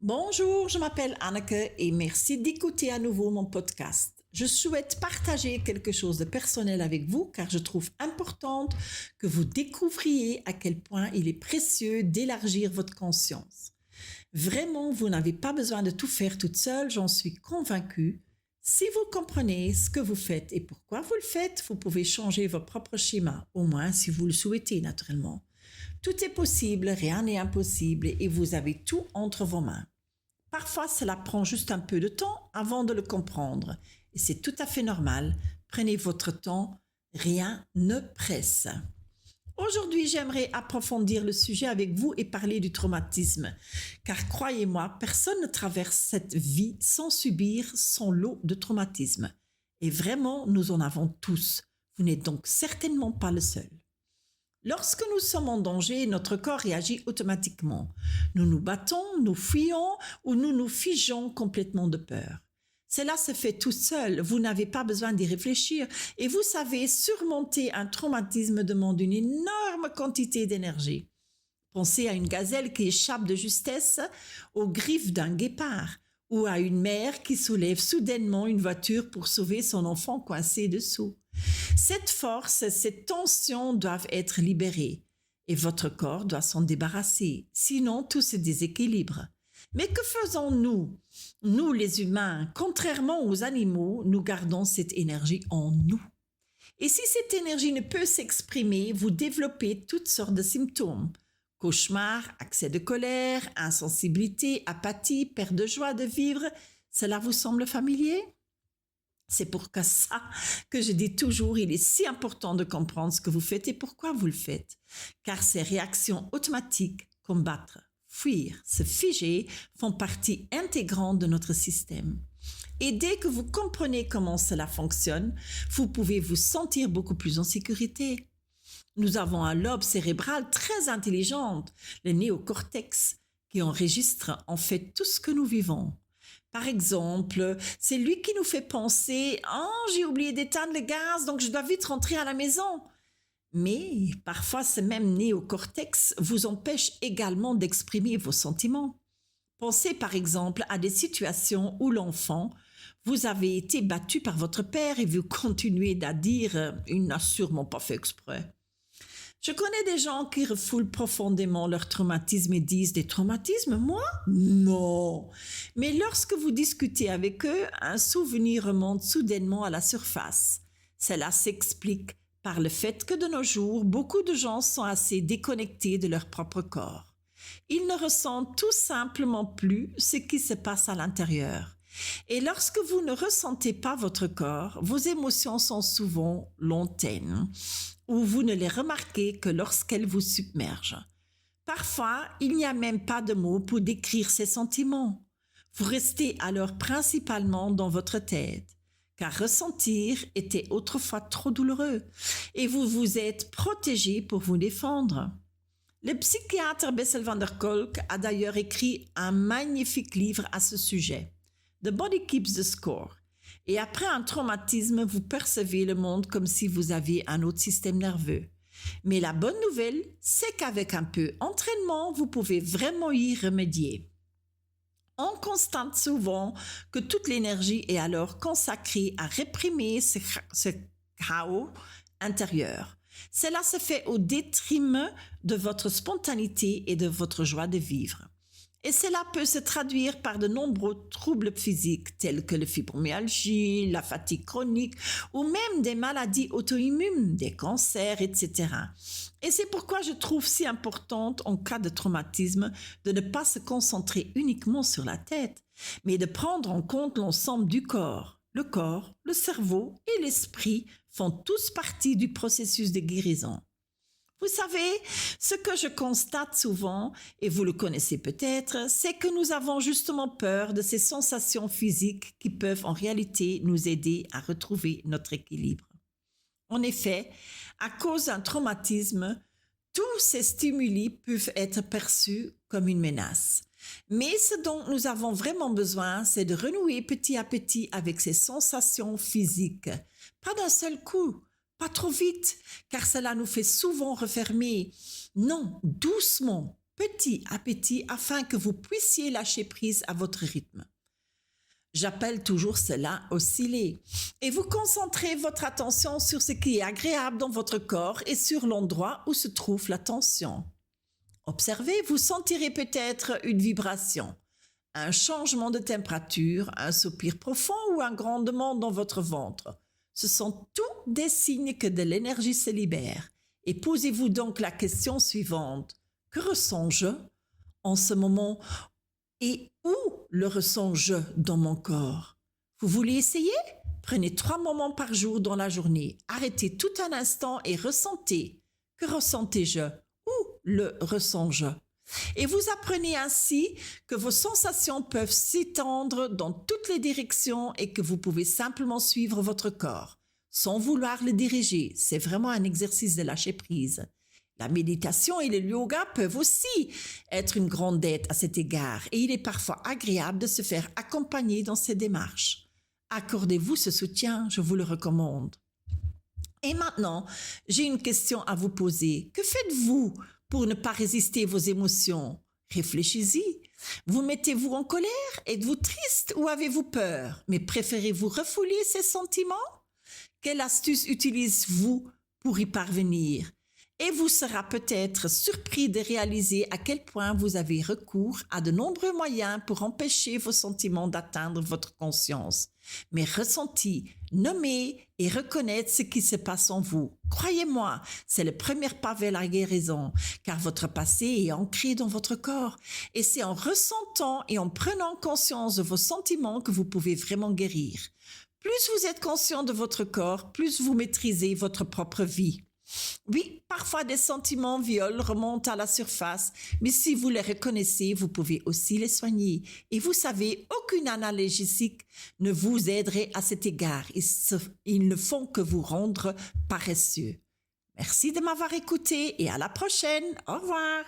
Bonjour, je m'appelle Anneke et merci d'écouter à nouveau mon podcast. Je souhaite partager quelque chose de personnel avec vous car je trouve important que vous découvriez à quel point il est précieux d'élargir votre conscience. Vraiment, vous n'avez pas besoin de tout faire toute seule, j'en suis convaincue. Si vous comprenez ce que vous faites et pourquoi vous le faites, vous pouvez changer vos propres schémas, au moins si vous le souhaitez naturellement. Tout est possible, rien n'est impossible et vous avez tout entre vos mains. Parfois, cela prend juste un peu de temps avant de le comprendre et c'est tout à fait normal. Prenez votre temps, rien ne presse. Aujourd'hui, j'aimerais approfondir le sujet avec vous et parler du traumatisme, car croyez-moi, personne ne traverse cette vie sans subir son lot de traumatisme. Et vraiment, nous en avons tous. Vous n'êtes donc certainement pas le seul. Lorsque nous sommes en danger, notre corps réagit automatiquement. Nous nous battons, nous fuyons ou nous nous figeons complètement de peur. Cela se fait tout seul, vous n'avez pas besoin d'y réfléchir et vous savez, surmonter un traumatisme demande une énorme quantité d'énergie. Pensez à une gazelle qui échappe de justesse aux griffes d'un guépard ou à une mère qui soulève soudainement une voiture pour sauver son enfant coincé dessous. Cette force, cette tension doivent être libérées et votre corps doit s'en débarrasser, sinon tout se déséquilibre. Mais que faisons-nous? Nous, les humains, contrairement aux animaux, nous gardons cette énergie en nous. Et si cette énergie ne peut s'exprimer, vous développez toutes sortes de symptômes. Cauchemars, accès de colère, insensibilité, apathie, perte de joie de vivre. Cela vous semble familier? C'est pour ça que je dis toujours, il est si important de comprendre ce que vous faites et pourquoi vous le faites. Car ces réactions automatiques, combattre, fuir, se figer, font partie intégrante de notre système. Et dès que vous comprenez comment cela fonctionne, vous pouvez vous sentir beaucoup plus en sécurité. Nous avons un lobe cérébral très intelligent, le néocortex, qui enregistre en fait tout ce que nous vivons. Par exemple, c'est lui qui nous fait penser « Oh, j'ai oublié d'éteindre le gaz, donc je dois vite rentrer à la maison ». Mais parfois, ce même néocortex vous empêche également d'exprimer vos sentiments. Pensez par exemple à des situations où l'enfant, vous avez été battu par votre père et vous continuez à dire « Il n'a sûrement pas fait exprès ». Je connais des gens qui refoulent profondément leur traumatisme et disent « Des traumatismes, moi? Non !» Mais lorsque vous discutez avec eux, un souvenir remonte soudainement à la surface. Cela s'explique par le fait que de nos jours, beaucoup de gens sont assez déconnectés de leur propre corps. Ils ne ressentent tout simplement plus ce qui se passe à l'intérieur. Et lorsque vous ne ressentez pas votre corps, vos émotions sont souvent lointaines ou vous ne les remarquez que lorsqu'elles vous submergent. Parfois, il n'y a même pas de mots pour décrire ces sentiments. Vous restez alors principalement dans votre tête, car ressentir était autrefois trop douloureux et vous vous êtes protégé pour vous défendre. Le psychiatre Bessel van der Kolk a d'ailleurs écrit un magnifique livre à ce sujet, The Body Keeps the Score. Et après un traumatisme, vous percevez le monde comme si vous aviez un autre système nerveux. Mais la bonne nouvelle, c'est qu'avec un peu d'entraînement, vous pouvez vraiment y remédier. On constate souvent que toute l'énergie est alors consacrée à réprimer ce chaos intérieur. Cela se fait au détriment de votre spontanéité et de votre joie de vivre. Et cela peut se traduire par de nombreux troubles physiques tels que la fibromyalgie, la fatigue chronique ou même des maladies auto-immunes, des cancers, etc. Et c'est pourquoi je trouve si important en cas de traumatisme de ne pas se concentrer uniquement sur la tête, mais de prendre en compte l'ensemble du corps. Le corps, le cerveau et l'esprit font tous partie du processus de guérison. Vous savez, ce que je constate souvent, et vous le connaissez peut-être, c'est que nous avons justement peur de ces sensations physiques qui peuvent en réalité nous aider à retrouver notre équilibre. En effet, à cause d'un traumatisme, tous ces stimuli peuvent être perçus comme une menace. Mais ce dont nous avons vraiment besoin, c'est de renouer petit à petit avec ces sensations physiques. Pas d'un seul coup, pas trop vite, car cela nous fait souvent refermer. Non, doucement, petit à petit afin que vous puissiez lâcher prise à votre rythme. J'appelle toujours cela osciller. Et vous concentrez votre attention sur ce qui est agréable dans votre corps et sur l'endroit où se trouve la tension. Observez, vous sentirez peut-être une vibration, un changement de température, un soupir profond ou un grondement dans votre ventre. Ce sont tous des signes que de l'énergie se libère. Et posez-vous donc la question suivante. Que ressens-je en ce moment et où le ressens-je dans mon corps? Vous voulez essayer? Prenez 3 moments par jour dans la journée. Arrêtez tout un instant et ressentez. Que ressentez-je? Où le ressens-je? Et vous apprenez ainsi que vos sensations peuvent s'étendre dans toutes les directions et que vous pouvez simplement suivre votre corps, sans vouloir le diriger. C'est vraiment un exercice de lâcher prise. La méditation et le yoga peuvent aussi être une grande aide à cet égard et il est parfois agréable de se faire accompagner dans ces démarches. Accordez-vous ce soutien, je vous le recommande. Et maintenant, j'ai une question à vous poser. Que faites-vous pour ne pas résister vos émotions? Réfléchissez-y. Vous mettez-vous en colère? Êtes-vous triste ou avez-vous peur? Mais préférez-vous refouler ces sentiments? Quelle astuce utilisez-vous pour y parvenir? Et vous serez peut-être surpris de réaliser à quel point vous avez recours à de nombreux moyens pour empêcher vos sentiments d'atteindre votre conscience. Mais ressenti, nommer et reconnaître ce qui se passe en vous. Croyez-moi, c'est le premier pas vers la guérison, car votre passé est ancré dans votre corps. Et c'est en ressentant et en prenant conscience de vos sentiments que vous pouvez vraiment guérir. Plus vous êtes conscient de votre corps, plus vous maîtrisez votre propre vie. Oui, parfois des sentiments violents remontent à la surface, mais si vous les reconnaissez, vous pouvez aussi les soigner. Et vous savez, aucune analgésique ne vous aiderait à cet égard. Ils ne font que vous rendre paresseux. Merci de m'avoir écouté et à la prochaine. Au revoir.